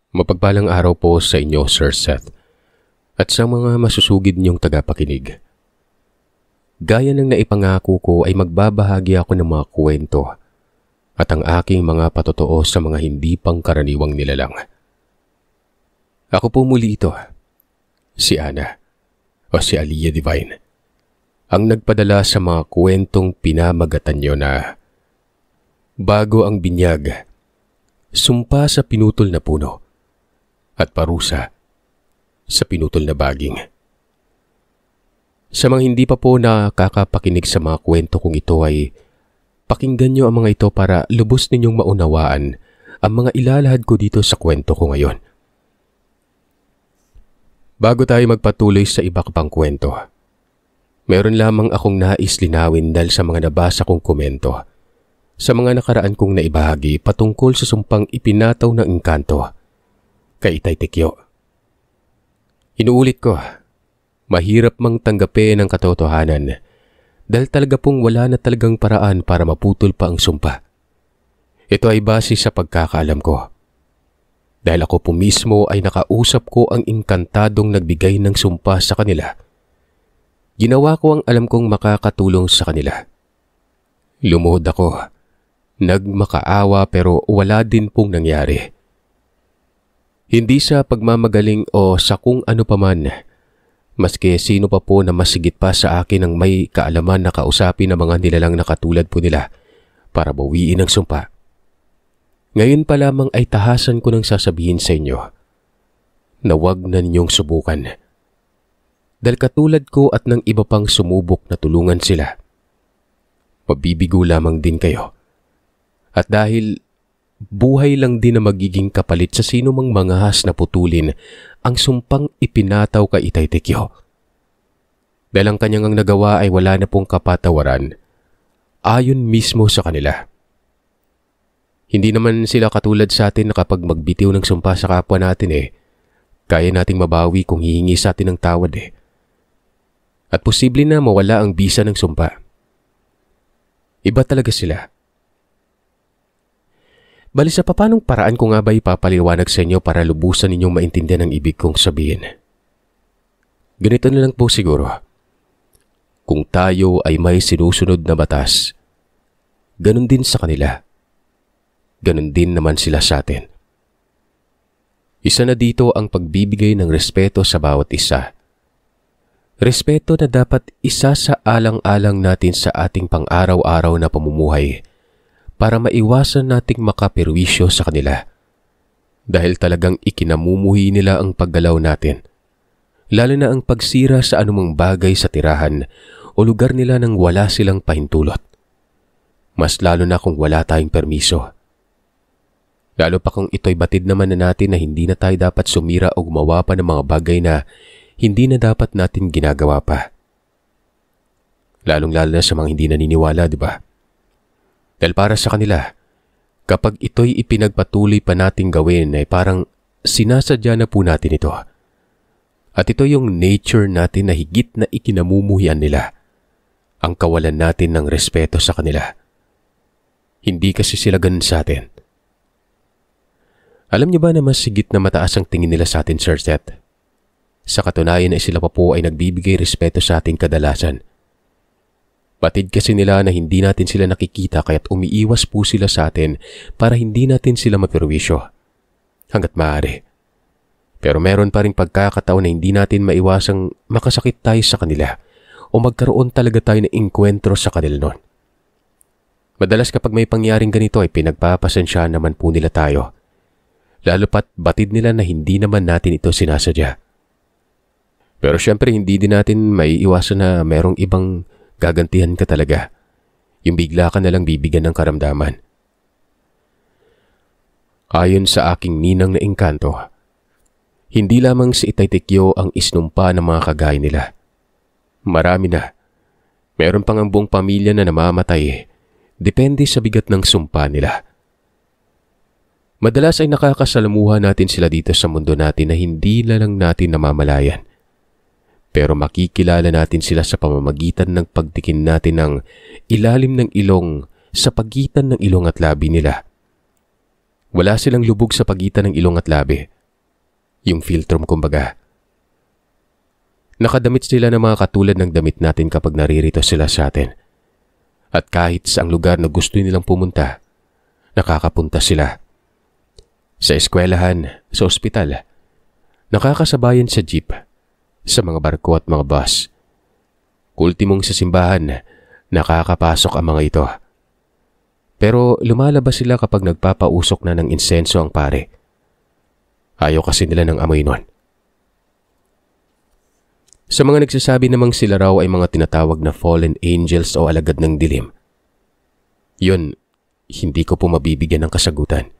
Mapagpalang araw po sa inyo, Sir Seth, at sa mga masusugid niyong tagapakinig. Gaya ng naipangako ko ay magbabahagi ako ng mga kwento at ang aking mga patotoo sa mga hindi pangkaraniwang nilalang. Ako po muli ito, si Ana o si Aliyah Divine, ang nagpadala sa mga kwentong pinamagatan niyo na Bago ang Binyag, Sumpa sa Pinutol na Puno, at Parusa sa Pinutol na Baging. Sa mga hindi pa po nakakapakinig sa mga kwento kong ito ay pakinggan nyo ang mga ito para lubos ninyong maunawaan ang mga ilalahad ko dito sa kwento ko ngayon. Bago tayo magpatuloy sa iba pang kwento, meron lamang akong nais linawin dahil sa mga nabasa kong komento sa mga nakaraan kong naibahagi patungkol sa sumpang ipinataw ng engkanto kay Itay Tekyo. Inuulit ko, mahirap mang tanggapin ang katotohanan dahil talaga pong wala na talagang paraan para maputol pa ang sumpa. Ito ay base sa pagkakaalam ko. Dahil ako po mismo ay nakausap ko ang engkantadong nagbigay ng sumpa sa kanila. Ginawa ko ang alam kong makakatulong sa kanila. Lumuhod ako, nagmakaawa pero wala din pong nangyari. Hindi sa pagmamagaling o sa kung ano paman, maski sino pa po na masigit pa sa akin ang may kaalaman na kausapin ng mga nilalang na katulad po nila para bawiin ang sumpa. Ngayon pa lamang ay tahasan ko ng sasabihin sa inyo na huwag na ninyong subukan. Dahil katulad ko at ng iba pang sumubok na tulungan sila, mabibigo lamang din kayo. At dahil buhay lang din na magiging kapalit sa sino mang mangahas na putulin ang sumpang ipinataw kay Itay Tekyo. Dahil ang kanyang ang nagawa ay wala na pong kapatawaran ayon mismo sa kanila. Hindi naman sila katulad sa atin na kapag magbitiw ng sumpa sa kapwa natin kaya nating mabawi kung hihingi sa atin ng tawad At posible na mawala ang bisa ng sumpa. Iba talaga sila. Bali sa papanong paraan ko nga ba ipapaliwanag sa inyo para lubusan ninyong maintindihan ang ibig kong sabihin? Ganito na lang po siguro. Kung tayo ay may sinusunod na batas, ganun din sa kanila. Ganun din naman sila sa atin. Isa na dito ang pagbibigay ng respeto sa bawat isa. Respeto na dapat isa sa alang-alang natin sa ating pang-araw-araw na pamumuhay para maiwasan nating makaperwisyo sa kanila. Dahil talagang ikinamumuhi nila ang paggalaw natin. Lalo na ang pagsira sa anumang bagay sa tirahan o lugar nila nang wala silang pahintulot. Mas lalo na kung wala tayong permiso. Lalo pa kung ito'y batid naman na natin na hindi na tayo dapat sumira o gumawa pa ng mga bagay na hindi na dapat natin ginagawa pa. Lalong-lalo na sa mga hindi naniniwala, di ba? Dahil para sa kanila, kapag ito'y ipinagpatuloy pa nating gawin ay parang sinasadya na po natin ito. At ito yung nature natin na higit na ikinamumuhian nila, ang kawalan natin ng respeto sa kanila. Hindi kasi sila ganun sa atin. Alam niyo ba na mas higit na mataas ang tingin nila sa atin, Sir Seth? Sa katunayan ay sila pa po ay nagbibigay respeto sa ating kadalasan. Batid kasi nila na hindi natin sila nakikita kaya't umiiwas po sila sa atin para hindi natin sila maperwisyo. Hanggat maaari. Pero meron pa rin pagkakataon na hindi natin maiwasang makasakit tayo sa kanila o magkaroon talaga tayo ng engkwentro sa kanila noon. Madalas kapag may pangyaring ganito ay pinagpapasensyahan naman po nila tayo. Lalo pat batid nila na hindi naman natin ito sinasadya. Pero syempre hindi din natin maiiwasan na merong ibang gagantihan ka talaga. Yung bigla ka nalang bibigyan ng karamdaman. Ayon sa aking ninang na engkanto, hindi lamang si Itay Tekyo ang isnumpa ng mga kagaya nila. Marami na. Meron pang ang buong pamilya na namamatay. Depende sa bigat ng sumpa nila. Madalas ay nakakasalamuha natin sila dito sa mundo natin na hindi na lang natin namamalayan. Pero makikilala natin sila sa pamamagitan ng pagtikin natin ng ilalim ng ilong sa pagitan ng ilong at labi nila. Wala silang lubog sa pagitan ng ilong at labi. Yung filtrum kumbaga. Nakadamit sila ng mga katulad ng damit natin kapag naririto sila sa atin. At kahit sa ang lugar na gusto nilang pumunta, nakakapunta sila. Sa eskwelahan, sa ospital, nakakasabayan sa jeep, sa mga barko at mga bus. Ultimong sa simbahan, nakakapasok ang mga ito. Pero lumalabas sila kapag nagpapausok na ng insenso ang pare. Ayaw kasi nila ng amoy nun. Sa mga nagsasabi namang sila raw ay mga tinatawag na fallen angels o alagad ng dilim. Yun, hindi ko po mabibigyan ng kasagutan.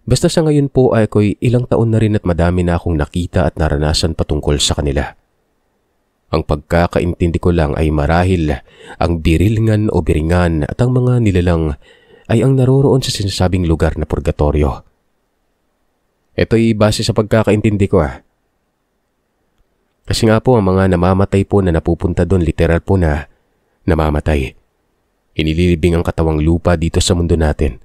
Basta sa ngayon po ay ako'y ilang taon na rin at madami na akong nakita at naranasan patungkol sa kanila. Ang pagkakaintindi ko lang ay marahil ang birilngan o biringan at ang mga nilalang ay ang naroroon sa sinasabing lugar na purgatorio. Ito'y base sa pagkakaintindi ko Kasi nga po ang mga namamatay po na napupunta doon literal po na namamatay. Inililibing ang katawang lupa dito sa mundo natin.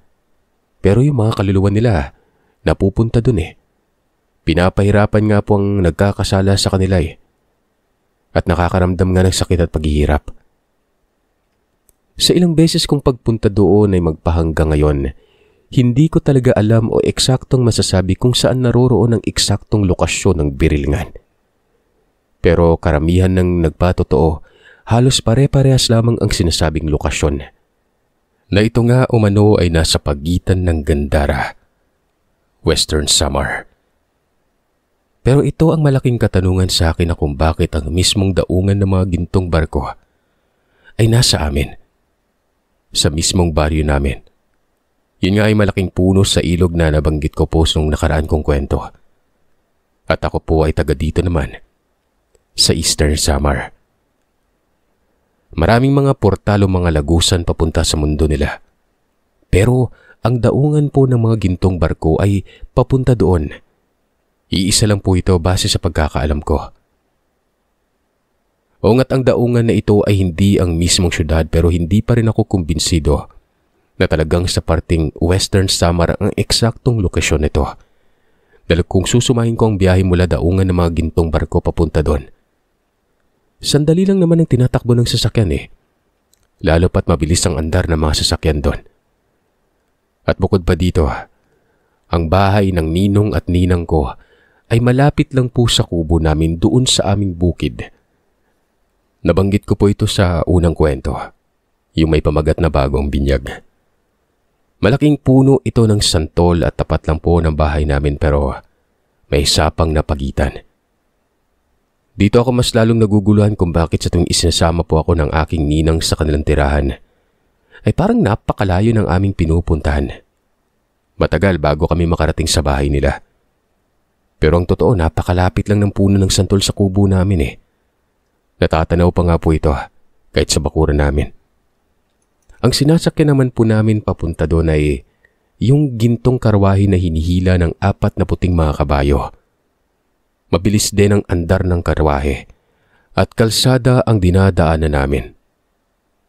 Pero yung mga kaluluwa nila napupunta doon Pinapahirapan nga po ang nagkakasala sa kanila At nakakaramdam nga ng sakit at paghihirap. Sa ilang beses kong pagpunta doon ay magpahanggang ngayon, hindi ko talaga alam o eksaktong masasabi kung saan naroroon ang eksaktong lokasyon ng birilngan. Pero karamihan ng nagpatotoo, halos pare-parehas lamang ang sinasabing lokasyon. Na ito nga umano ay nasa pagitan ng Gandara, Western Samar. Pero ito ang malaking katanungan sa akin na kung bakit ang mismong daungan ng mga gintong barko ay nasa amin, sa mismong baryo namin. Yun nga ay malaking puno sa ilog na nabanggit ko po nung nakaraan kong kwento. At ako po ay taga dito naman, sa Eastern Samar. Maraming mga portal o mga lagusan papunta sa mundo nila. Pero ang daungan po ng mga gintong barko ay papunta doon. Iisa lang po ito base sa pagkakaalam ko. O nga't ang daungan na ito ay hindi ang mismong syudad pero hindi pa rin ako kumbinsido na talagang sa parting Western Samar ang eksaktong lokasyon nito. Dahil kung susumahin ko ang biyahe mula daungan ng mga gintong barko papunta doon, sandali lang naman ang tinatakbo ng sasakyan Lalo pat mabilis ang andar ng mga sasakyan doon. At bukod pa dito, ang bahay ng ninong at ninang ko ay malapit lang po sa kubo namin doon sa aming bukid. Nabanggit ko po ito sa unang kwento, yung may pamagat na bagong binyag. Malaking puno ito ng santol at tapat lang po ng bahay namin pero may sapang na pagitan. Dito ako mas lalong naguguluhan kung bakit sa tuwing isinasama po ako ng aking ninang sa kanilang tirahan, ay parang napakalayo ng aming pinupuntahan. Matagal bago kami makarating sa bahay nila. Pero ang totoo, napakalapit lang ng puno ng santol sa kubo namin Natatanaw pa nga po ito kahit sa bakuran namin. Ang sinasakyan naman po namin papunta doon ay yung gintong karwahe na hinihila ng 4 na puting mga kabayo. Mabilis din ang andar ng karwahe at kalsada ang dinadaanan namin.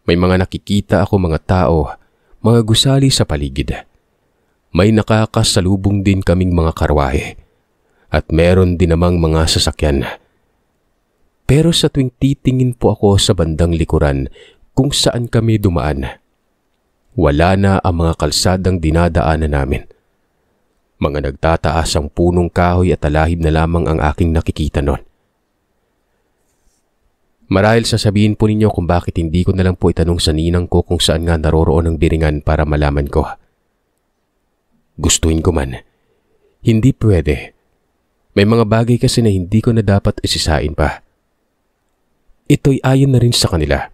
May mga nakikita ako mga tao, mga gusali sa paligid. May nakakasalubong din kaming mga karwahe at meron din namang mga sasakyan. Pero sa tuwing titingin po ako sa bandang likuran kung saan kami dumaan, wala na ang mga kalsadang dinadaanan namin. Mga nagtataas ang punong kahoy at talahib na lamang ang aking nakikita noon. Marahil sasabihin po ninyo kung bakit hindi ko na lang po itanong sa ninang ko kung saan nga naroroon ang biringan para malaman ko. Gustuin ko man, hindi pwede. May mga bagay kasi na hindi ko na dapat isisain pa. Ito'y ayon na rin sa kanila.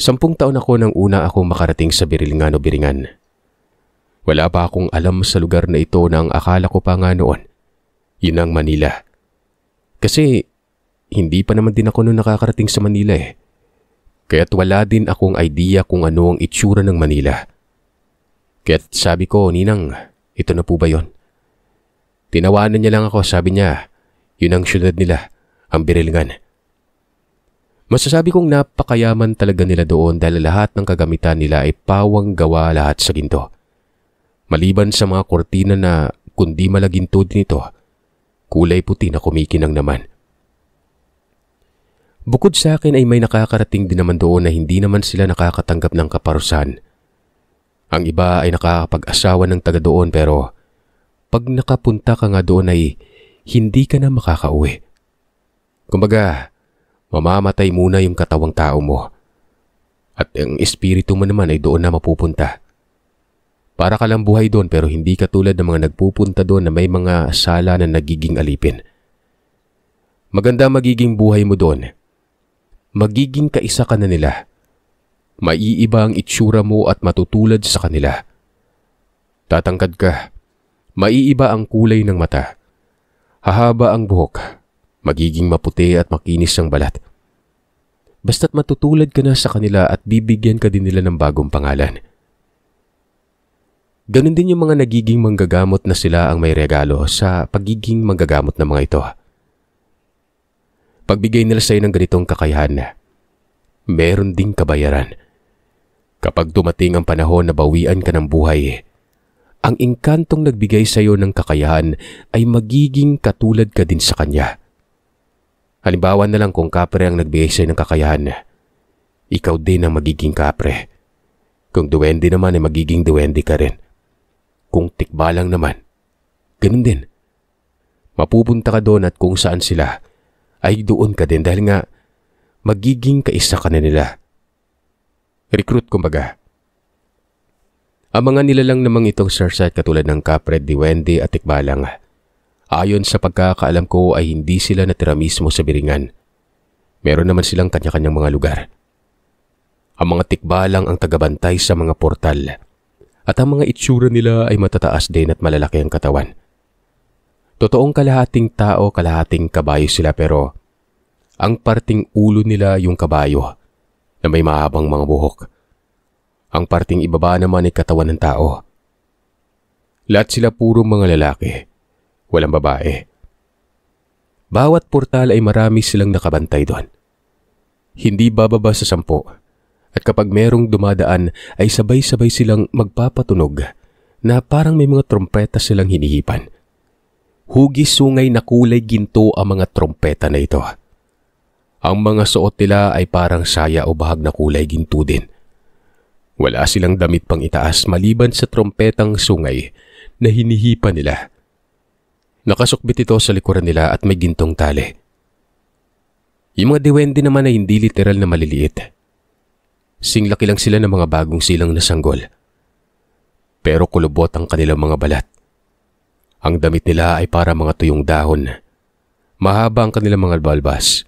10 taon ako nang una akong makarating sa Birilngan o Biringan. Wala pa akong alam sa lugar na ito na ang akala ko pa nga noon, yun ang Manila. Kasi hindi pa naman din ako noon nakakarating sa Manila Kaya't wala din akong idea kung ano ang itsura ng Manila. Kaya't sabi ko, Ninang, ito na po ba yun? Tinawanan niya lang ako, sabi niya, yun ang syudad nila, ang Birilngan. Masasabi kong napakayaman talaga nila doon dahil lahat ng kagamitan nila ay pawang gawa lahat sa ginto. Maliban sa mga kortina na kundi malaginto din ito, kulay puti na kumikinang naman. Bukod sa akin ay may nakakarating din naman doon na hindi naman sila nakakatanggap ng kaparusahan. Ang iba ay nakakapag-asawa ng taga doon pero pag nakapunta ka nga doon ay hindi ka na makakauwi. Kumbaga, mamamatay muna yung katawang tao mo at ang espiritu mo naman ay doon na mapupunta. Para ka lang buhay doon pero hindi ka tulad ng mga nagpupunta doon na may mga sala na nagiging alipin. Maganda magiging buhay mo doon. Magiging kaisa ka na nila. Maiiba ang itsura mo at matutulad sa kanila. Tatangkad ka. Maiiba ang kulay ng mata. Hahaba ang buhok. Magiging maputi at makinis ang balat. Basta't matutulad ka na sa kanila at bibigyan ka din nila ng bagong pangalan. Ganon din yung mga nagiging manggagamot na sila ang may regalo sa pagiging manggagamot ng mga ito. Pagbigay nila sa iyo ng ganitong kakayahan, meron ding kabayaran. Kapag dumating ang panahon na bawian ka ng buhay, ang engkantong nagbigay sa iyo ng kakayahan ay magiging katulad ka din sa kanya. Halimbawa na lang kung kapre ang nagbigay sa iyo ng kakayahan, ikaw din ang magiging kapre. Kung duwende naman ay magiging duwende ka rin. Kung tikbalang naman, ganun din. Mapupunta ka doon at kung saan sila, ay doon ka din dahil nga magiging kaisa ka na nila. Recruit kumbaga. Ang mga nilalang namang itong sarsat katulad ng kapre, duwende at tikbalang, ayon sa pagkakaalam ko ay hindi sila natira mismo sa Biringan. Meron naman silang kanya-kanyang mga lugar. Ang mga tikbalang ang tagabantay sa mga portal at ang mga itsura nila ay matataas din at malalaki ang katawan. Totoong kalahating tao, kalahating kabayo sila pero ang parting ulo nila yung kabayo na may mahabang mga buhok. Ang parting ibaba naman ay katawan ng tao. Lahat sila puro mga lalaki, walang babae. Bawat portal ay marami silang nakabantay doon. Hindi bababa sa 10 at kapag merong dumadaan ay sabay-sabay silang magpapatunog na parang may mga trompeta silang hinihipan. Hugis sungay na kulay ginto ang mga trompeta na ito. Ang mga suot nila ay parang saya o bahag na kulay ginto din. Wala silang damit pang itaas maliban sa trompetang sungay na hinihipan nila. Nakasukbit ito sa likuran nila at may gintong tali. Yung mga diwende naman ay hindi literal na maliliit. Singlaki lang sila ng mga bagong silang na sanggol. Pero kulubot ang kanilang mga balat. Ang damit nila ay para mga tuyong dahon. Mahaba ang kanilang mga balbas,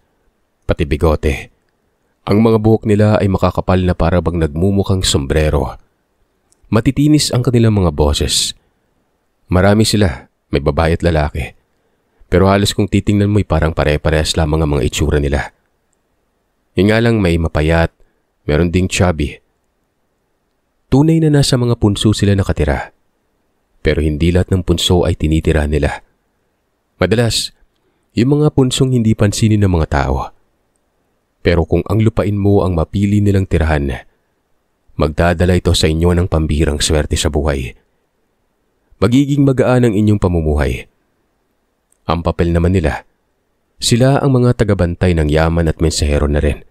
pati bigote. Ang mga buhok nila ay makakapal na para bang nagmumukhang sombrero. Matitinis ang kanilang mga boses. Marami sila, may babae at lalaki. Pero halos kung titingnan mo ay parang pare-parehas lamang ang mga itsura nila. Yung nga lang may mapayat, meron ding chubby. Tunay na nasa mga punso sila nakatira. Pero hindi lahat ng punso ay tinitira nila. Madalas, yung mga punsong hindi pansinin ng mga tao. Pero kung ang lupain mo ang mapili nilang tirahan, magdadala ito sa inyo ng pambihirang swerte sa buhay. Magiging magaan ang inyong pamumuhay. Ang papel naman nila, sila ang mga tagabantay ng yaman at mensahero na rin.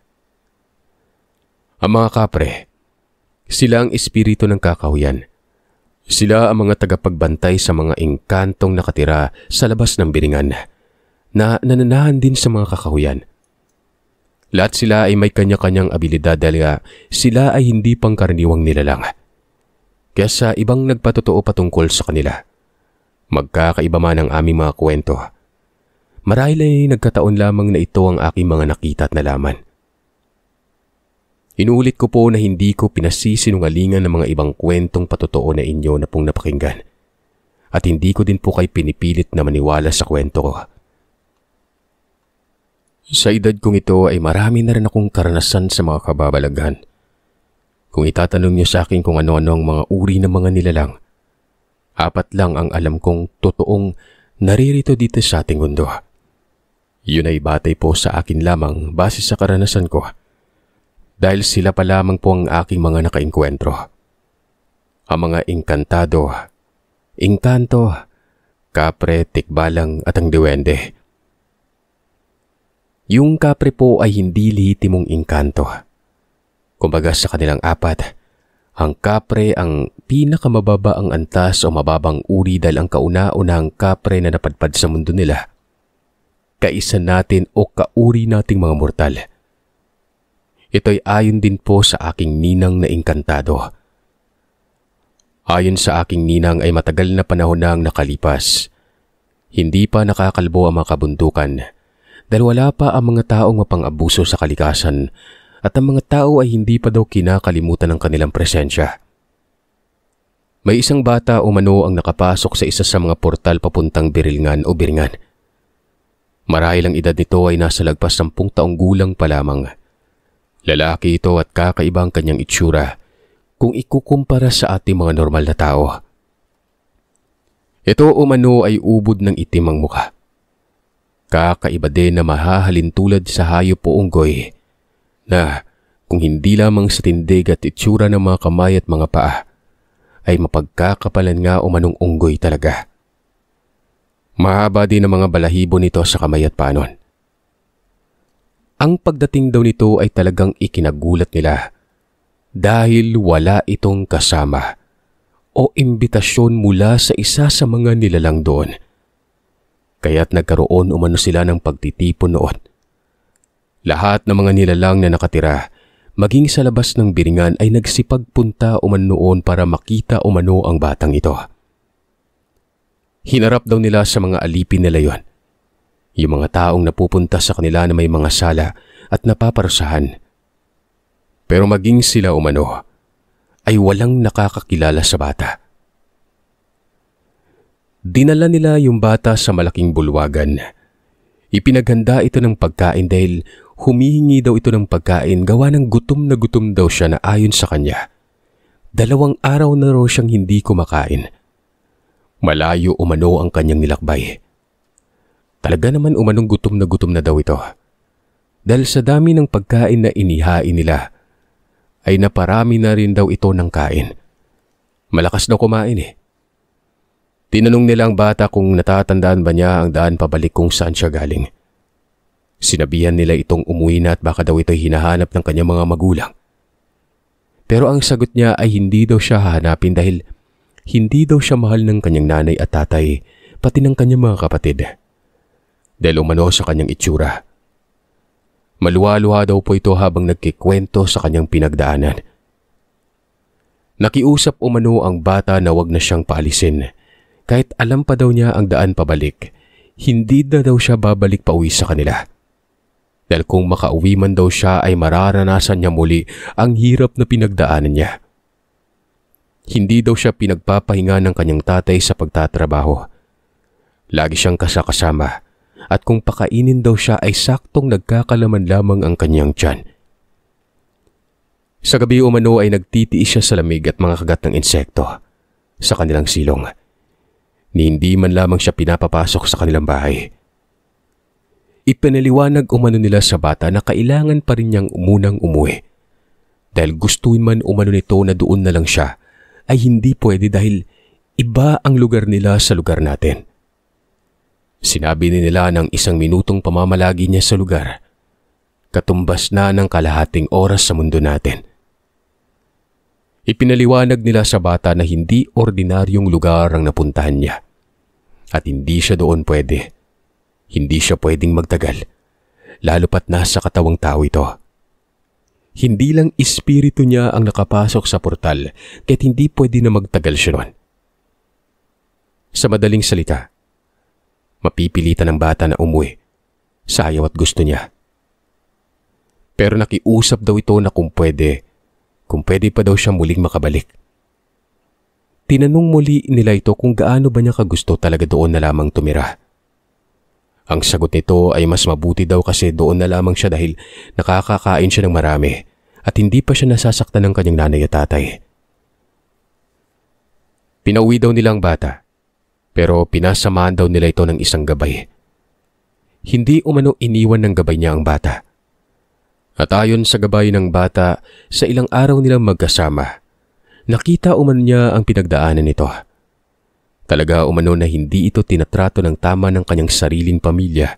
Ang mga kapre, sila ang espiritu ng kakahuyan. Sila ang mga tagapagbantay sa mga engkantong nakatira sa labas ng Biringan na nananahan din sa mga kakahuyan. Lahat sila ay may kanya-kanyang abilidad dahil sila ay hindi pangkaraniwang nilalang. Kaya sa ibang nagpatotoo patungkol sa kanila, magkakaiba man ang aming mga kwento. Marahil ay nagkataon lamang na ito ang aking mga nakita at nalaman. Inuulit ko po na hindi ko pinasisinungalingan ng mga ibang kwentong patotoo na inyo na pong napakinggan. At hindi ko din po kayo pinipilit na maniwala sa kwento ko. Sa edad kong ito ay marami na rin akong karanasan sa mga kababalaghan. Kung itatanong niyo sa akin kung ano-ano ang mga uri ng mga nilalang, 4 lang ang alam kong totoong naririto dito sa ating mundo. Yun ay batay po sa akin lamang base sa karanasan ko. Dahil sila pa lamang po ang aking mga nakainkwentro. Ang mga engkantado Engkanto, kapre, tikbalang at ang diwende. Yung kapre po ay hindi lehitimong engkanto. Kumbaga sa kanilang apat, ang kapre ang pinakamababa ang antas o mababang uri dahil ang kauna-unahang kapre na napadpad sa mundo nila. Kaisa natin o kauri nating mga mortal. Ito'y ayon din po sa aking ninang na engkantado. Ayon sa aking ninang ay matagal na panahon na ang nakalipas. Hindi pa nakakalbo ang mga kabundukan dahil wala pa ang mga taong mapang-abuso sa kalikasan at ang mga tao ay hindi pa daw kinakalimutan ng kanilang presensya. May isang bata umano ang nakapasok sa isa sa mga portal papuntang Birilngan o Biringan. Marahil ang edad nito ay nasa lagpas 10 taong gulang pa lamang. Lalaki ito at kakaiba ang kanyang itsura kung ikukumpara sa ating mga normal na tao. Ito umano ay ubod ng itim ang mukha. Kakaiba din na mahahalin tulad sa hayop o unggoy na kung hindi lamang sa tindig at itsura ng mga kamay at mga paa ay mapagkakapalan nga umanong unggoy talaga. Mahaba din ang mga balahibo nito sa kamay at paa nun. Ang pagdating daw nito ay talagang ikinagulat nila dahil wala itong kasama o imbitasyon mula sa isa sa mga nilalang doon. Kaya't nagkaroon umano sila ng pagtitipon noon. Lahat ng mga nilalang na nakatira, maging sa labas ng Biringan ay nagsipagpunta umano noon para makita umano ang batang ito. Hinarap daw nila sa mga alipin nila yon, yung mga taong napupunta sa kanila na may mga sala at napaparusahan. Pero maging sila umano, ay walang nakakakilala sa bata. Dinala nila yung bata sa malaking bulwagan. Ipinaghanda ito ng pagkain dahil humihingi daw ito ng pagkain gawa ng gutom na gutom daw siya na ayon sa kanya. 2 araw na raw siyang hindi kumakain. Malayo umano ang kanyang nilakbay. Talaga naman umanong gutom na daw ito. Dahil sa dami ng pagkain na inihain nila, ay naparami na rin daw ito ng kain. Malakas daw kumain eh. Tinanong nila ang bata kung natatandaan ba niya ang daan pabalik kung saan siya galing. Sinabihan nila itong umuwi na at baka daw ito'y hinahanap ng kanyang mga magulang. Pero ang sagot niya ay hindi daw siya hahanapin dahil hindi daw siya mahal ng kanyang nanay at tatay pati ng kanyang mga kapatid. Dahil umano sa kanyang itsura. Maluwa-luha daw po ito habang nagkikwento sa kanyang pinagdaanan. Nakiusap umano ang bata na wag na siyang paalisin. Kahit alam pa daw niya ang daan pabalik, hindi na daw siya babalik pa uwi sa kanila. Dahil kung makauwi man daw siya ay mararanasan niya muli ang hirap na pinagdaanan niya. Hindi daw siya pinagpapahinga ng kanyang tatay sa pagtatrabaho. Lagi siyang kasakasama at kung pakainin daw siya ay saktong nagkakalaman lamang ang kanyang tiyan. Sa gabi umano ay nagtitiis siya sa lamig at mga kagat ng insekto sa kanilang silong. Ni hindi man lamang siya pinapapasok sa kanilang bahay. Ipinaliwanag umano nila sa bata na kailangan pa rin niyang umunang umuwi. Dahil gustuin man umano nito na doon na lang siya, ay hindi pwede dahil iba ang lugar nila sa lugar natin. Sinabi nila ng 1 minutong pamamalagi niya sa lugar, katumbas na ng kalahating oras sa mundo natin. Ipinaliwanag nila sa bata na hindi ordinaryong lugar ang napuntahan niya. At hindi siya doon pwede. Hindi siya pwedeng magtagal. Lalo pat nasa katawang tao ito. Hindi lang espiritu niya ang nakapasok sa portal kaya't hindi pwede na magtagal siya doon. Sa madaling salita, mapipilitan ng bata na umuwi sa ayaw at gusto niya. Pero nakiusap daw ito na kung pwede pa daw siya muling makabalik. Tinanong muli nila ito kung gaano ba niya kagusto talaga doon na lamang tumira. Ang sagot nito ay mas mabuti daw kasi doon na lamang siya dahil nakakakain siya ng marami at hindi pa siya nasasaktan ng kanyang nanay at tatay. Pinauwi daw nila ang bata pero pinasamahan daw nila ito ng isang gabay. Hindi umano iniwan ng gabay niya ang bata. At ayon sa gabay ng bata, sa ilang araw nilang magkasama, nakita umano niya ang pinagdaanan nito. Talaga umano na hindi ito tinatrato ng tama ng kanyang sariling pamilya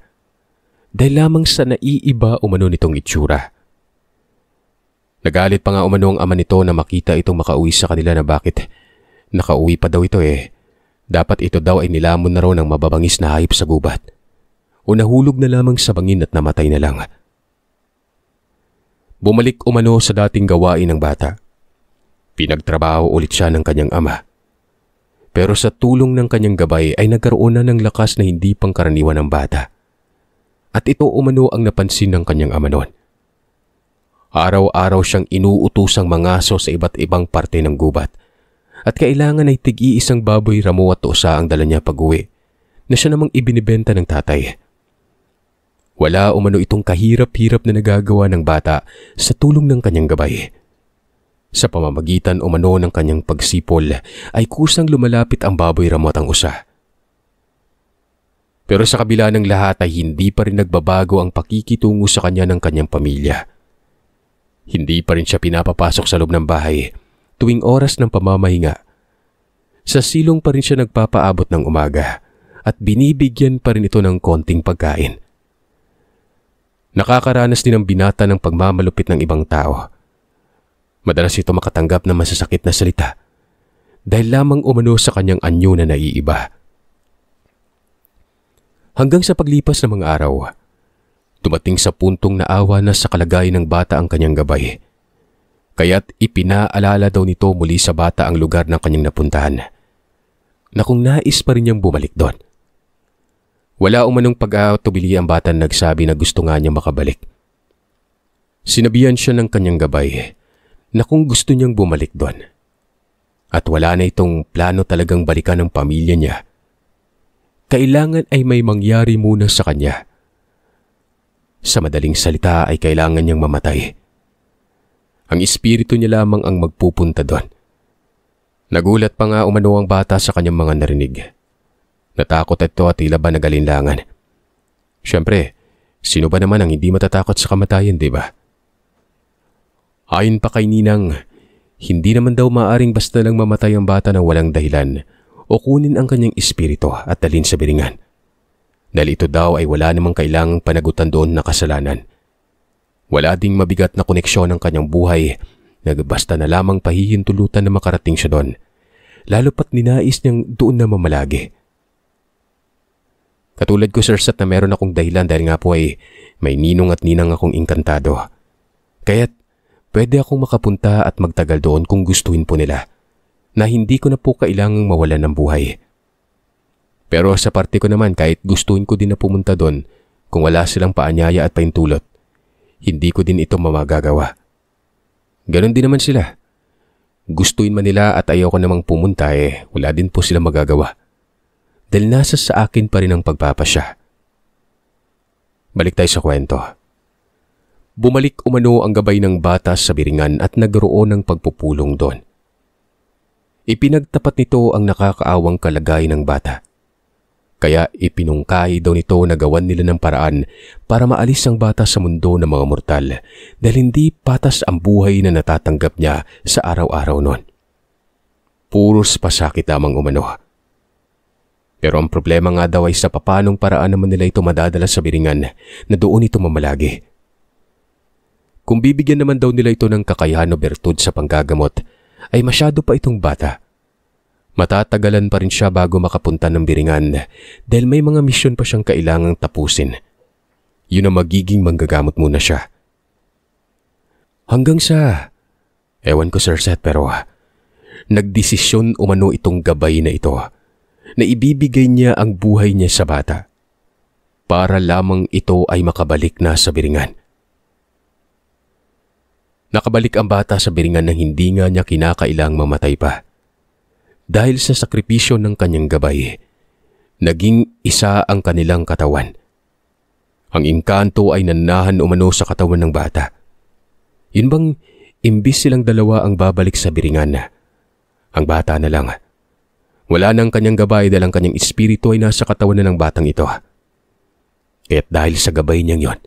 dahil lamang sa naiiba umano nitong itsura. Nagalit pa nga umano ang ama nito na makita itong makauwi sa kanila na bakit nakauwi pa daw ito Dapat ito daw ay nilamon na raw ng mababangis na hayop sa gubat o nahulog na lamang sa bangin at namatay na lang. Bumalik umano sa dating gawain ng bata. Pinagtrabaho ulit siya ng kanyang ama. Pero sa tulong ng kanyang gabay ay nagkaroon na ng lakas na hindi pangkaraniwan ng bata. At ito umano ang napansin ng kanyang ama noon. Araw-araw siyang inuutusang mangaso sa iba't ibang parte ng gubat. At kailangan ay tig-iisang baboy, ramo at usa ang dala niya pag-uwi na siya namang ibinibenta ng tatay. Wala umano itong kahirap-hirap na nagagawa ng bata sa tulong ng kanyang gabay. Sa pamamagitan umano ng kanyang pagsipol ay kusang lumalapit ang baboy, ramo at ang usa. Pero sa kabila ng lahat ay hindi pa rin nagbabago ang pakikitungo sa kanya ng kanyang pamilya. Hindi pa rin siya pinapapasok sa loob ng bahay tuwing oras ng pamamahinga. Sa silong pa rin siya nagpapaabot ng umaga at binibigyan pa rin ito ng konting pagkain. Nakakaranas din ang binata ng pagmamalupit ng ibang tao. Madalas ito makatanggap ng masasakit na salita dahil lamang umano sa kanyang anyo na naiiba. Hanggang sa paglipas ng mga araw, dumating sa puntong naawa na sa kalagayan ng bata ang kanyang gabay. Kaya't ipinaalala daw nito muli sa bata ang lugar ng kanyang napuntahan na kung nais pa rin niyang bumalik doon. Wala umanong pag-aatubili ang bata na nagsabi na gusto nga niya makabalik. Sinabihan siya ng kanyang gabay na kung gusto niyang bumalik doon at wala na itong plano talagang balikan ng pamilya niya, kailangan ay may mangyari muna sa kanya. Sa madaling salita ay kailangan niyang mamatay. Ang espiritu niya lamang ang magpupunta doon. Nagulat pa nga umano ang bata sa kanyang mga narinig. Natakot ito at tila ba nagalinlangan. Siyempre, sino ba naman ang hindi matatakot sa kamatayan, di ba? Ayon pa kay Ninang, hindi naman daw maaring basta lang mamatay ang bata ng walang dahilan o kunin ang kanyang espiritu at dalhin sa biringan. Dahil ito daw ay wala namang kailangang panagutan doon na kasalanan. Wala ding mabigat na koneksyon ng kanyang buhay na basta na lamang pahihintulutan na makarating siya doon, lalo pat ninais niyang doon na mamalagi. Katulad ko, Sir Sat, na meron akong dahilan dahil nga po ay may ninong at ninang akong inkantado. Kaya't pwede akong makapunta at magtagal doon kung gustuhin po nila, na hindi ko na po kailangang mawalan ng buhay. Pero sa parte ko naman, kahit gustuhin ko din na pumunta doon, kung wala silang paanyaya at paintulot, hindi ko din ito mamagagawa. Ganon din naman sila. Gustuin man nila at ayaw ko namang pumunta wala din po sila magagawa. Dahil nasa sa akin pa rin ang pagpapasya. Balik tayo sa kwento. Bumalik umano ang gabay ng bata sa biringan at nagroon ng pagpupulong doon. Ipinagtapat nito ang nakakaawang kalagayan ng bata. Kaya ipinungkahi daw nito na gawan nila ng paraan para maalis ang bata sa mundo ng mga mortal dahil hindi patas ang buhay na natatanggap niya sa araw-araw noon. Puros pasakit lamang umano. Pero ang problema nga daw ay sa papanong paraan naman nila ito madadala sa biringan na doon ito mamalagi. Kung bibigyan naman daw nila ito ng kakayahan o bertud sa panggagamot, ay masyado pa itong bata. Matatagalan pa rin siya bago makapunta ng biringan dahil may mga misyon pa siyang kailangang tapusin. Yun ang magiging manggagamot muna siya. Hanggang sa, ewan ko Sir Seth, pero nagdesisyon umano itong gabay na ito na ibibigay niya ang buhay niya sa bata para lamang ito ay makabalik na sa biringan. Nakabalik ang bata sa biringan nang hindi nga niya kinakailang mamatay pa. Dahil sa sakripisyo ng kanyang gabay, naging isa ang kanilang katawan. Ang engkanto ay nanahan umano sa katawan ng bata. Yun bang imbis silang dalawa ang babalik sa biringan, ang bata na lang. Wala nang kanyang gabay dahil ang kanyang espiritu ay nasa katawan na ng batang ito. Kaya't dahil sa gabay niyang yon,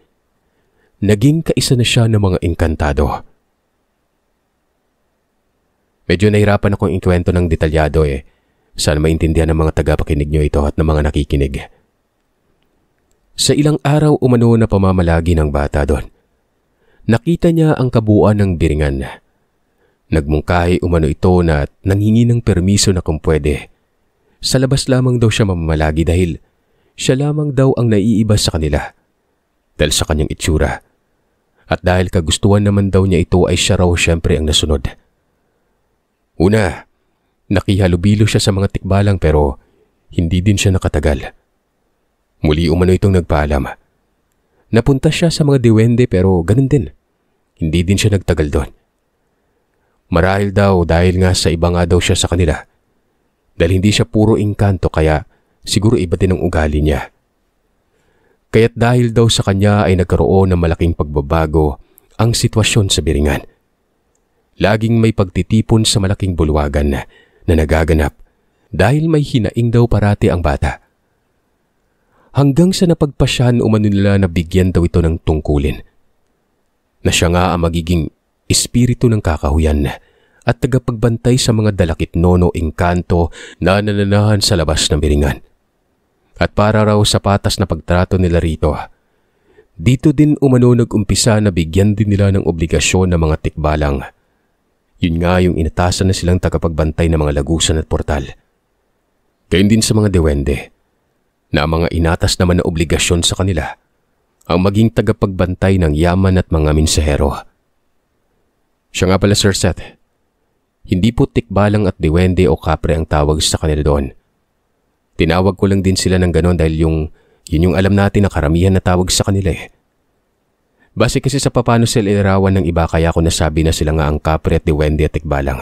naging kaisa na siya ng mga engkantado. Medyo nahirapan akong ikwento ng detalyado Sana maintindihan ng mga tagapakinig nyo ito at ng mga nakikinig. Sa ilang araw umano na pamamalagi ng bata doon, nakita niya ang kabuuan ng biringan. Nagmungkahi umano ito na nanghingi ng permiso na kung pwede. Sa labas lamang daw siya mamamalagi dahil siya lamang daw ang naiiba sa kanila. Dahil sa kanyang itsura. At dahil kagustuhan naman daw niya ito ay siya raw siyempre ang nasunod. Una, nakihalubilo siya sa mga tikbalang pero hindi din siya nakatagal. Muli umano itong nagpaalam. Napunta siya sa mga diwende pero ganun din. Hindi din siya nagtagal doon. Marahil daw dahil nga sa iba nga daw siya sa kanila. Dahil hindi siya puro engkanto kaya siguro iba din ang ugali niya. Kaya't dahil daw sa kanya ay nagkaroon ng malaking pagbabago ang sitwasyon sa biringan. Laging may pagtitipon sa malaking bulwagan na nagaganap dahil may hinaing daw parati ang bata. Hanggang sa napagpasyahan umano nila na bigyan daw ito ng tungkulin. Na siya nga ang magiging espiritu ng kakahuyan at tagapagbantay sa mga dalakit nono engkanto na nananahan sa labas ng biringan. At para raw sa patas na pagtrato nila rito, dito din umano nag-umpisa na bigyan din nila ng obligasyon ng mga tikbalang. Yun nga yung inatasan na silang tagapagbantay ng mga lagusan at portal. Gayun din sa mga diwende, na mga inatas naman na obligasyon sa kanila ang maging tagapagbantay ng yaman at mga minsahero. Siya nga pala Sir Seth, hindi po tikbalang at diwende o kapre ang tawag sa kanila doon. Tinawag ko lang din sila ng ganon dahil yun yung alam natin na karamihan na tawag sa kanila eh. Base kasi sa papano sila ilarawan ng iba kaya ko nasabi na sila nga ang kapre at diwende at tikbalang.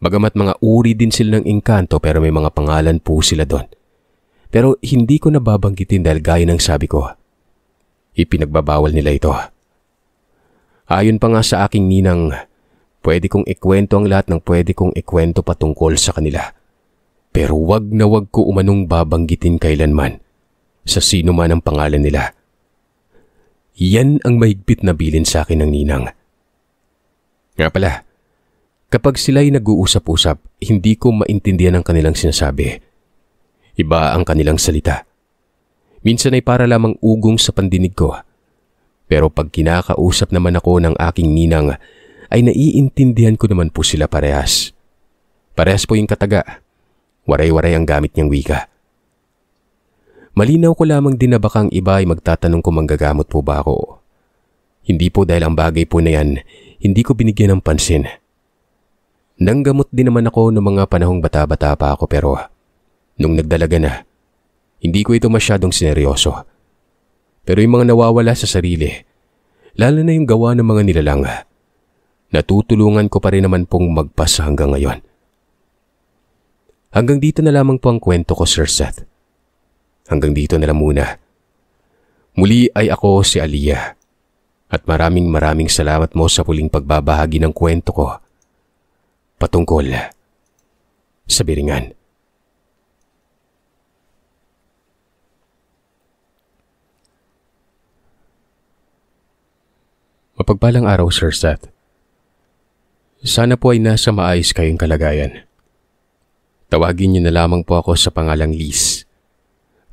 Bagamat mga uri din sila ng engkanto pero may mga pangalan po sila doon. Pero hindi ko nababanggitin dahil gaya ng sabi ko, ipinagbabawal nila ito. Ayon pa nga sa aking ninang, pwede kong ikwento ang lahat ng pwede kong ikwento patungkol sa kanila. Pero wag na wag ko umanong babanggitin kailanman sa sino man ang pangalan nila. Yan ang mahigpit na bilin sa akin ng ninang. Nga pala, kapag sila'y nag-uusap-usap, hindi ko maintindihan ang kanilang sinasabi. Iba ang kanilang salita. Minsan ay para lamang ugong sa pandinig ko. Pero pag kinakausap naman ako ng aking ninang, ay naiintindihan ko naman po sila parehas. Parehas po yung kataga. Waray-waray ang gamit niyang wika. Malinaw ko lamang din na bakang iba ay magtatanong kung manggagamot po ba ako. Hindi po dahil ang bagay po na yan, hindi ko binigyan ng pansin. Nanggamot din naman ako noong mga panahong bata-bata pa ako pero nung nagdalaga na, hindi ko ito masyadong sineryoso. Pero yung mga nawawala sa sarili, lalo na yung gawa ng mga nilalang, natutulungan ko pa rin naman pong magpasa hanggang ngayon. Hanggang dito na lamang po ang kwento ko, Sir Seth. Hanggang dito na lang muna. Muli ay ako si Aliyah. At maraming salamat mo sa huling pagbabahagi ng kwento ko patungkol sa biringan. Mapagpalang araw, Sir Seth. Sana po ay nasa maayos kayong kalagayan. Tawagin niyo na lamang po ako sa pangalang Liz.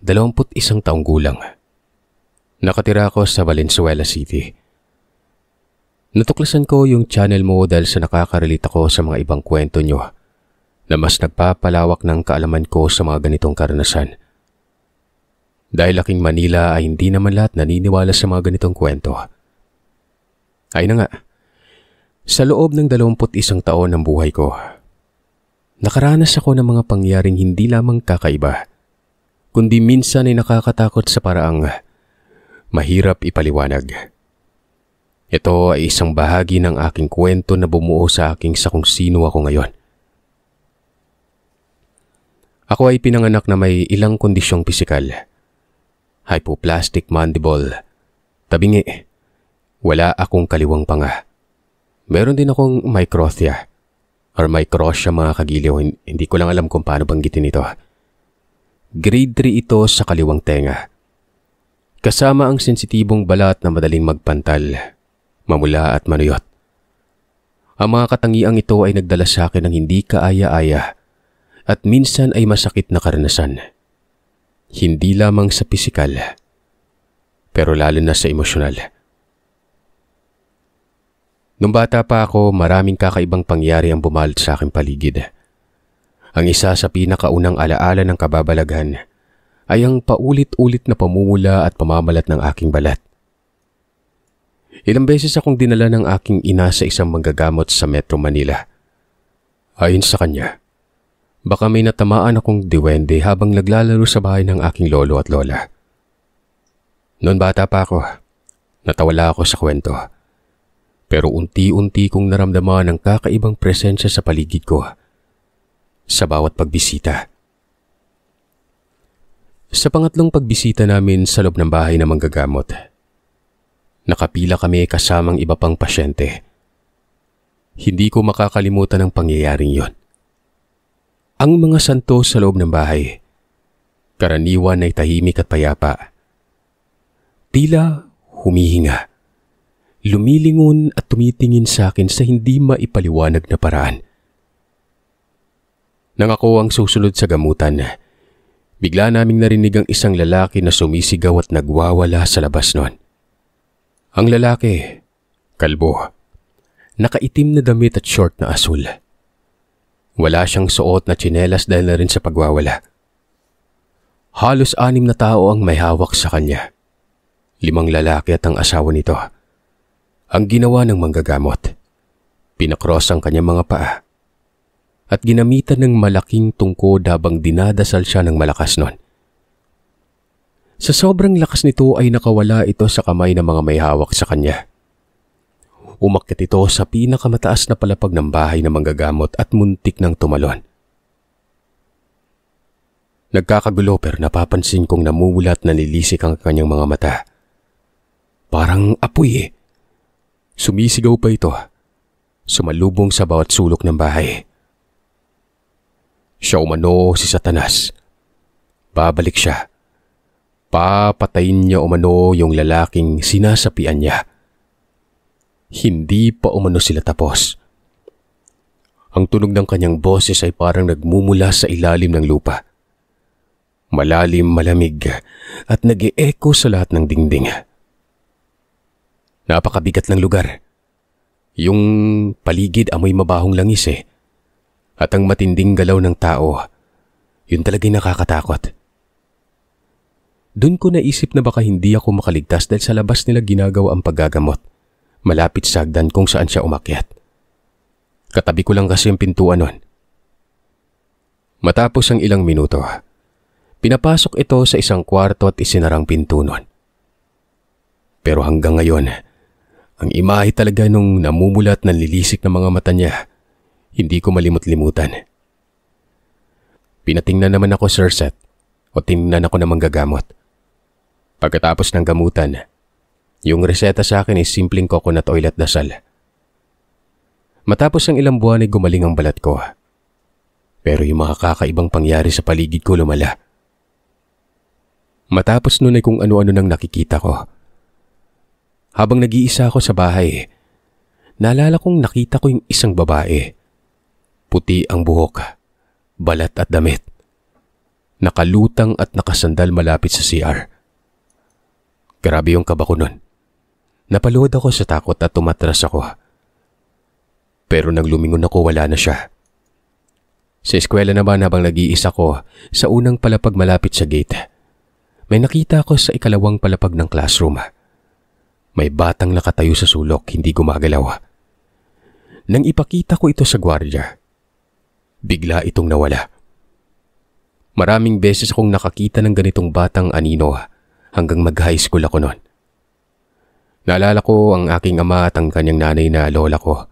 21 taong gulang. Nakatira ako sa Valenzuela City. Natuklasan ko yung channel mo dahil sa nakakarelate ako sa mga ibang kwento nyo na mas nagpapalawak ng kaalaman ko sa mga ganitong karanasan. Dahil laking Manila ay hindi naman lahat naniniwala sa mga ganitong kwento. Ay na nga, sa loob ng 21 taon ng buhay ko, nakaranas ako ng mga pangyaring hindi lamang kakaiba, kundi minsan ay nakakatakot sa paraang mahirap ipaliwanag. Ito ay isang bahagi ng aking kwento na bumuo sa aking sa kung sino ako ngayon. Ako ay pinanganak na may ilang kondisyong pisikal. Hypoplastic mandible, tabingi, wala akong kaliwang panga. Meron din akong microthia or microtia mga kagiliw, hindi ko lang alam kung paano banggitin ito. Grade 3 ito sa kaliwang tenga. Kasama ang sensitibong balat na madaling magpantal, mamula at manuyot. Ang mga katangiang ito ay nagdala sa akin ng hindi kaaya-aya at minsan ay masakit na karanasan. Hindi lamang sa pisikal, pero lalo na sa emosyonal. Nung bata pa ako, maraming kakaibang pangyari ang bumalot sa aking paligid. Ang isa sa pinakaunang alaala ng kababalaghan ay ang paulit-ulit na pamumula at pamamalat ng aking balat. Ilang beses akong dinala ng aking ina sa isang manggagamot sa Metro Manila. Ayon sa kanya, baka may natamaan akong diwende habang naglalaro sa bahay ng aking lolo at lola. Noon bata pa ako, natawala ako sa kwento. Pero unti-unti kong naramdaman ang kakaibang presensya sa paligid ko sa bawat pagbisita. Sa pangatlong pagbisita namin sa loob ng bahay ng manggagamot, nakapila kami kasamang iba pang pasyente. Hindi ko makakalimutan ang pangyayaring yon. Ang mga santo sa loob ng bahay, karaniwan ay tahimik at payapa. Tila humihinga, lumilingon at tumitingin sa akin sa hindi maipaliwanag na paraan. Nang ako ang susunod sa gamutan, bigla naming narinig ang isang lalaki na sumisigaw at nagwawala sa labas nun. Ang lalaki, kalbo, nakaitim na damit at short na asul. Wala siyang suot na tsinelas dahil na rin sa pagwawala. Halos 6 na tao ang may hawak sa kanya. 5 lalaki at ang asawa nito. Ang ginawa ng manggagamot, pinakross ang kanyang mga paa at ginamitan ng malaking tungkod habang dinadasal siya ng malakas nun. Sa sobrang lakas nito ay nakawala ito sa kamay ng mga may hawak sa kanya. Umakyat ito sa pinakamataas na palapag ng bahay ng manggagamot at muntik nang tumalon. Nagkakagulo pero napapansin kong namumulat na nilisik ang kanyang mga mata. Parang apoy eh. Sumisigaw pa ito, sumalubong sa bawat sulok ng bahay. Siya umano si Satanas. Babalik siya. Papatayin niya umano yung lalaking sinasapian niya. Hindi pa umano sila tapos. Ang tunog ng kanyang boses ay parang nagmumula sa ilalim ng lupa. Malalim, malamig at nag-e-echo sa lahat ng dingding. Napakabigat ng lugar. Yung paligid amoy mabahong langis eh. At ang matinding galaw ng tao, yun talagang nakakatakot. Doon ko naisip na baka hindi ako makaligtas dahil sa labas nila ginagawa ang paggagamot, malapit sa hagdan kung saan siya umakyat. Katabi ko lang kasi ang pintuan nun. Matapos ang ilang minuto, pinapasok ito sa isang kwarto at isinarang pinto nun. Pero hanggang ngayon, ang imahe talaga nung namumulat ng lilisik ng mga mata niya, hindi ko malimut-limutan. Pinatingnan naman ako, Sir Seth, o tingnan ako ng manggagamot. Pagkatapos ng gamutan, yung reseta sa akin ay simpleng coconut oil at dasal. Matapos ang ilang buwan ay gumaling ang balat ko. Pero yung mga kakaibang pangyari sa paligid ko lumala. Matapos nun ay kung ano-ano nang nakikita ko. Habang nag-iisa ako sa bahay, naalala kong nakita ko yung isang babae. Puti ang buhok, balat at damit. Nakalutang at nakasandal malapit sa CR. Grabe yung kaba ko nun. Napaluhod ako sa takot at tumatras ako. Pero nang lumingon ako, wala na siya. Sa eskwela naman habang nag-iisa ko sa unang palapag malapit sa gate, may nakita ako sa ikalawang palapag ng classroom. May batang nakatayo sa sulok, hindi gumagalaw. Nang ipakita ko ito sa gwardiya, bigla itong nawala. Maraming beses akong nakakita ng ganitong batang anino hanggang mag-high school ako noon. Naalala ko ang aking ama at ang kanyang nanay na lola ko.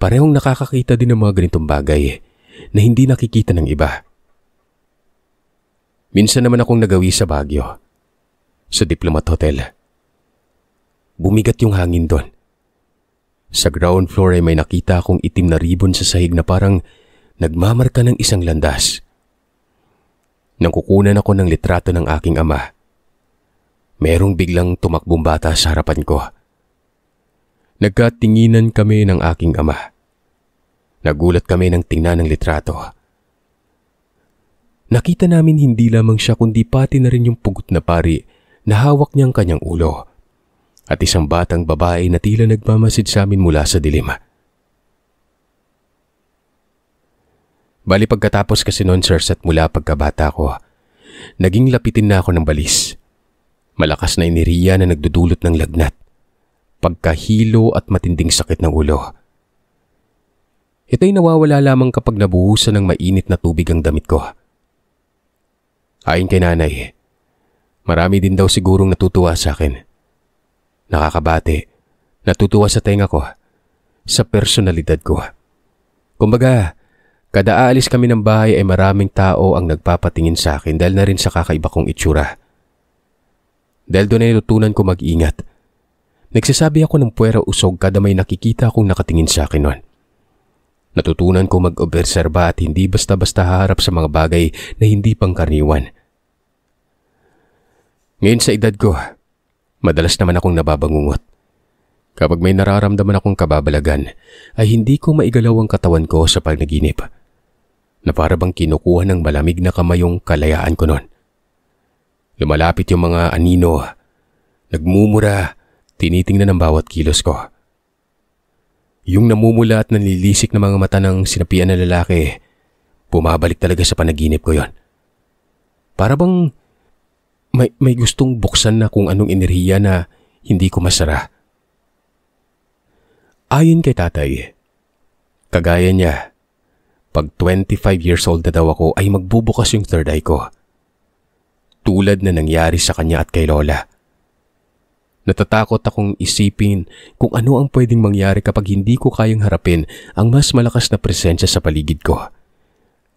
Parehong nakakakita din ng mga ganitong bagay na hindi nakikita ng iba. Minsan naman akong nagawi sa Baguio, sa Diplomat Hotel. Bumigat yung hangin doon. Sa ground floor ay may nakita akong itim na ribbon sa sahig na parang nagmamarka ng isang landas. Nang kukunan ako ng litrato ng aking ama, merong biglang tumakbong bata sa harapan ko. Nagkatinginan kami ng aking ama. Nagulat kami nang tingnan ng litrato. Nakita namin hindi lamang siya kundi pati na rin yung pugot na pari na hawak niyang kanyang ulo at isang batang babae na tila nagmamasid sa amin mula sa dilim. Bali pagkatapos kasi noon, sirs, at mula pagkabata ko, naging lapitin na ako ng balis. Malakas na iniriya na nagdudulot ng lagnat, pagkahilo at matinding sakit ng ulo. Ito'y nawawala lamang kapag nabuhusan ng mainit na tubig ang damit ko. Ayon kay nanay, marami din daw sigurong natutuwa sa akin. Nakakabate, natutuwa sa tenga ko, sa personalidad ko. Kumbaga, kada aalis kami ng bahay ay maraming tao ang nagpapatingin sa akin dahil na rin sa kakaiba kong itsura. Dahil doon ay natutunan ko mag-ingat. Nagsasabi ako ng puwera usog kada may nakikita akong nakatingin sa akin noon. Natutunan ko mag-obserba at hindi basta-basta haharap sa mga bagay na hindi pangkaraniwan. Ngayon sa edad ko, madalas naman akong nababangungot. Kapag may nararamdaman akong kababalagan, ay hindi ko maigalaw ang katawan ko sa panaginip, na para bang kinukuha ng malamig na kamay yung kalayaan ko noon. Lumalapit yung mga anino, nagmumura, tinitingnan ang bawat kilos ko. Yung namumula at nanlilisik na mga mata ng sinapian na lalaki, bumabalik talaga sa panaginip ko yon. Para bang may gustong buksan na kung anong enerhiya na hindi ko masara. Ayon kay tatay, kagaya niya, pag 25 years old na daw ako ay magbubukas yung third eye ko. Tulad na nangyari sa kanya at kay Lola. Natatakot akong isipin kung ano ang pwedeng mangyari kapag hindi ko kayang harapin ang mas malakas na presensya sa paligid ko.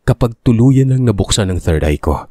Kapag tuluyan nang nabuksan ang third eye ko.